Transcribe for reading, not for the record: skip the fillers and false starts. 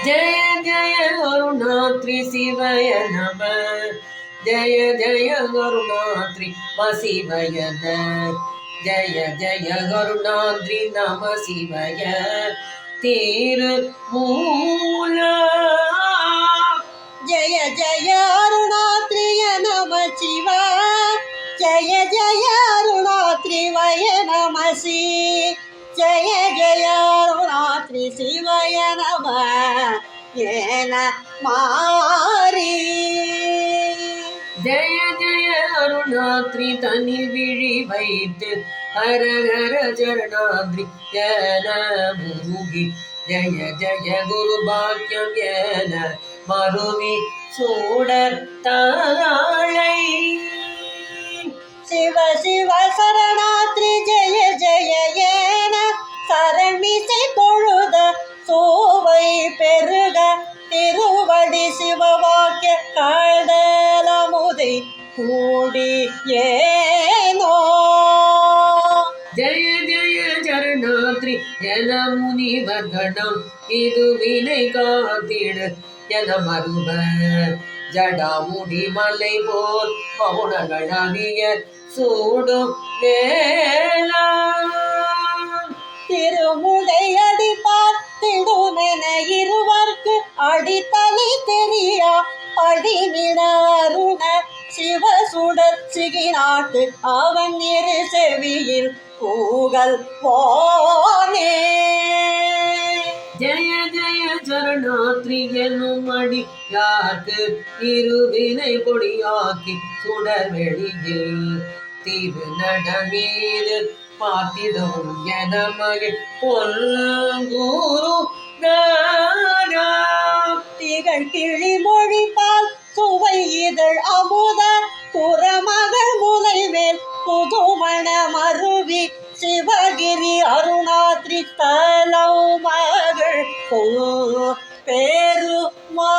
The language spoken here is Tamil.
जय जय करुणात्री शिवय नमः जय जय करुणात्री शिवय जय जय करुणात्री नम शिवय तिरुमूल जय जय अरुणात्रिय नम शिवा जय जय अरुणात्रिवय नम शि जय जय अरुणात्रि शिवय नम येन मारी जय जय अरुणात्रि तनि विழி வைத்து हर हर चरणाद्रि येन मुरुगि जय जय गुरु भाग्यम येन मरुवि सूडर ताळै शिव शिव शरणात्रि जय जय येन சரண்மிசை பொழுத சோவை பெருக திருவடி சிவவாக்கிய காதலமுதை கூடி ஏனோ जय जय चरणात्रि जन मुनिवर्गणம் இது வினை காத்திடு என மருவ ஜடாமுடி மலை போல் மௌனகடாகிய சூடும் வேளா திருமுலை அடி பார்த்திடுமென இருவர்க்கு அடித்தலை தெரியா அடிநிடருண சிவ சுடர்ச்சிகி நாட்டு அவன் இரு செவியில் பூகல் போனே ஜய ஜய சரணாத்ரி என்னும் அடி யாருக்கு இருவினை பொடியாக்கி சுடர் வெளியில் திரு நடமீது பார்த்திடும் என மகிழ் பொல்குரு திகழ் கிளிமொழி பால் சுவை இதழ் அமுத புறமகள் முலை மேல் புதுமண மருவி சிவகிரி அருணாத்ரி தலம் மகள் பெருமா